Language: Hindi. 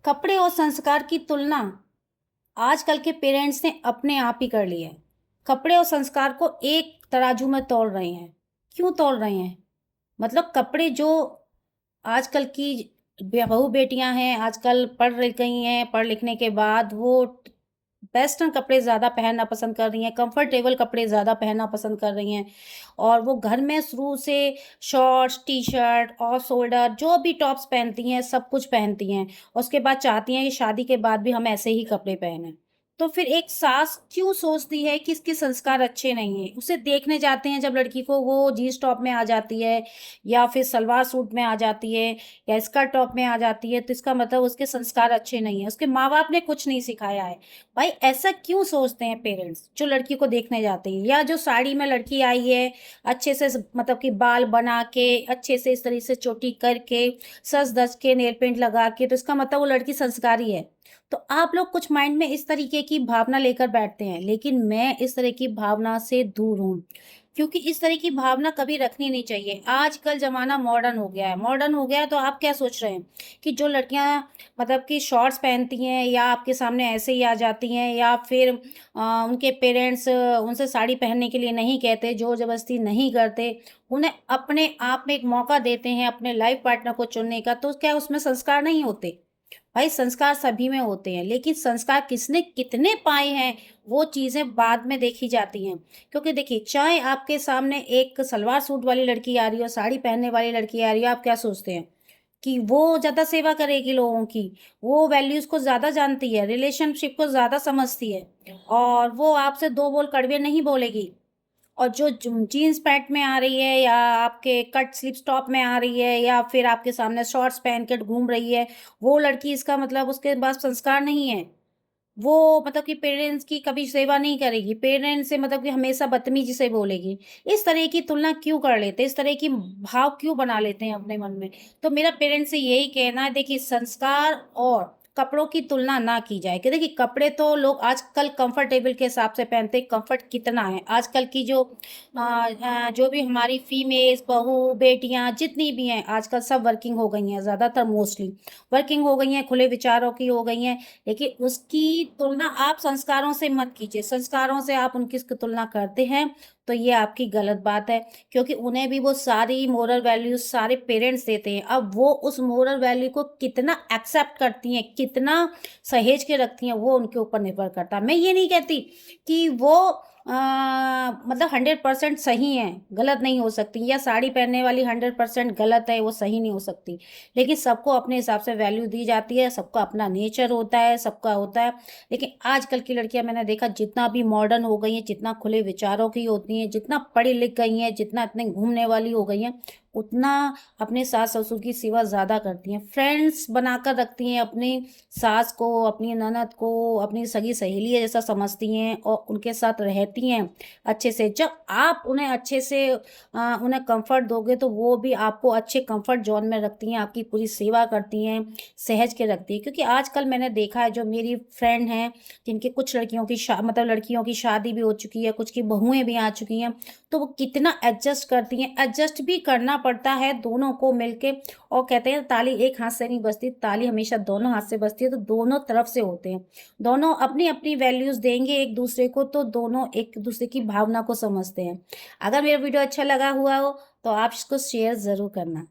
कपड़े और संस्कार की तुलना आजकल के पेरेंट्स ने अपने आप ही कर ली है। कपड़े और संस्कार को एक तराजू में तोल रहे हैं। क्यों तोल रहे हैं? मतलब कपड़े जो आजकल की बहू बेटियां हैं, आजकल पढ़ रही गई हैं, पढ़ लिखने के बाद वो वेस्टर्न कपड़े ज़्यादा पहनना पसंद कर रही हैं, कंफर्टेबल कपड़े ज़्यादा पहनना पसंद कर रही हैं और वो घर में शुरू से शॉर्ट्स, टी-शर्ट, ऑफ शोल्डर जो भी टॉप्स पहनती हैं, सब कुछ पहनती हैं। उसके बाद चाहती हैं कि शादी के बाद भी हम ऐसे ही कपड़े पहनें। तो फिर एक सास क्यों सोचती है कि इसके संस्कार अच्छे नहीं हैं? उसे देखने जाते हैं जब लड़की को वो जीन्स टॉप में आ जाती है या फिर सलवार सूट में आ जाती है या स्कर्ट टॉप में आ जाती है, तो इसका मतलब उसके संस्कार अच्छे नहीं हैं, उसके माँ-बाप ने कुछ नहीं सिखाया है। भाई ऐसा क्यों सोचते हैं पेरेंट्स जो लड़की को देखने जाते हैं? या जो साड़ी में लड़की आई है, अच्छे से मतलब कि बाल बना के, अच्छे से इस तरह से चोटी करके, सज-धज के, नेल पेंट लगा के, तो इसका मतलब वो लड़की संस्कारी है। तो आप लोग कुछ माइंड में इस तरीके की भावना लेकर बैठते हैं, लेकिन मैं इस तरह की भावना से दूर हूँ। क्योंकि इस तरह की भावना कभी रखनी नहीं चाहिए। आजकल ज़माना मॉडर्न हो गया है, मॉडर्न हो गया है तो आप क्या सोच रहे हैं कि जो लड़कियाँ मतलब कि शॉर्ट्स पहनती हैं या आपके सामने ऐसे ही आ जाती हैं या फिर उनके पेरेंट्स उनसे साड़ी पहनने के लिए नहीं कहते, ज़ोर-ज़बरदस्ती नहीं करते, उन्हें अपने आप में एक मौका देते हैं अपने लाइफ़ पार्टनर को चुनने का, तो क्या उसमें संस्कार नहीं होते? भाई संस्कार सभी में होते हैं, लेकिन संस्कार किसने कितने पाए हैं, वो चीज़ें बाद में देखी जाती हैं। क्योंकि देखिए, चाहे आपके सामने एक सलवार सूट वाली लड़की आ रही हो, साड़ी पहनने वाली लड़की आ रही हो, आप क्या सोचते हैं? कि वो ज़्यादा सेवा करेगी लोगों की, वो वैल्यूज़ को ज़्यादा जानती है, रिलेशनशिप को ज़्यादा समझती है और वो आपसे 2 बोल कड़वे नहीं बोलेगी। और जो जीन्स पैंट में आ रही है या आपके कट स्लीव्स टॉप में आ रही है या फिर आपके सामने शॉर्ट्स पहन के घूम रही है, वो लड़की इसका मतलब उसके पास संस्कार नहीं है। वो मतलब कि पेरेंट्स की कभी सेवा नहीं करेगी, पेरेंट्स से मतलब कि हमेशा बदतमीज़ी से बोलेगी। इस तरह की तुलना क्यों कर लेते हैं? इस तरह की भाव क्यों बना लेते हैं अपने मन में? तो मेरा पेरेंट्स से यही कहना है देखिए संस्कार और कपड़ों की तुलना ना की जाए कि देखिए कपड़े तो लोग आजकल कंफर्टेबल के हिसाब से पहनते हैं, कंफर्ट कितना है। आजकल की जो जो भी हमारी फीमेल्स, बहू, बेटियाँ जितनी भी हैं आजकल सब वर्किंग हो गई हैं, ज़्यादातर मोस्टली वर्किंग हो गई हैं, खुले विचारों की हो गई हैं। देखिए, उसकी तुलना आप संस्कारों से मत कीजिए। संस्कारों से आप उनकी इसकी तुलना करते हैं, तो ये आपकी गलत बात है, क्योंकि उन्हें भी वो सारी मोरल वैल्यूज़ सारे पेरेंट्स देते हैं। अब वो उस मोरल वैल्यू को कितना एक्सेप्ट करती हैं, कितना सहेज के रखती हैं, वो उनके ऊपर निर्भर करता है। मैं ये नहीं कहती कि वो मतलब 100% सही हैं, गलत नहीं हो सकती या साड़ी पहनने वाली 100% गलत है, वो सही नहीं हो सकती। लेकिन सबको अपने हिसाब से वैल्यू दी जाती है, सबका अपना नेचर होता है, सबका होता है। लेकिन आजकल की लड़कियाँ मैंने देखा जितना भी मॉडर्न हो गई हैं, जितना खुले विचारों की होती हैं, जितना पढ़ी लिख गई हैं, जितना इतने घूमने वाली हो गई हैं, उतना अपने सास-ससुर की सेवा ज़्यादा करती हैं। फ्रेंड्स बनाकर रखती हैं अपनी सास को, अपनी ननद को, अपनी सगी सहेली जैसा समझती हैं और उनके साथ रहती हैं अच्छे से। जब आप उन्हें अच्छे से उन्हें कम्फ़र्ट दोगे तो वो भी आपको अच्छे कम्फ़र्ट ज़ोन में रखती हैं, आपकी पूरी सेवा करती हैं, सहेज के रखती हैं। क्योंकि आजकल मैंने देखा है जो मेरी फ्रेंड हैं, जिनकी कुछ लड़कियों की मतलब लड़कियों की शादी भी हो चुकी है, कुछ की बहुएँ भी आ चुकी हैं, तो वो कितना एडजस्ट करती हैं। एडजस्ट भी करना पड़ता है दोनों को मिलके और कहते हैं ताली एक हाथ से नहीं बजती, ताली हमेशा दोनों हाथ से बजती है, तो दोनों तरफ से होते हैं। दोनों अपनी-अपनी वैल्यूज़ देंगे एक-दूसरे को, तो दोनों एक-दूसरे की भावना को समझते हैं। अगर मेरा वीडियो अच्छा लगा हुआ हो, तो आप इसको शेयर ज़रूर करना।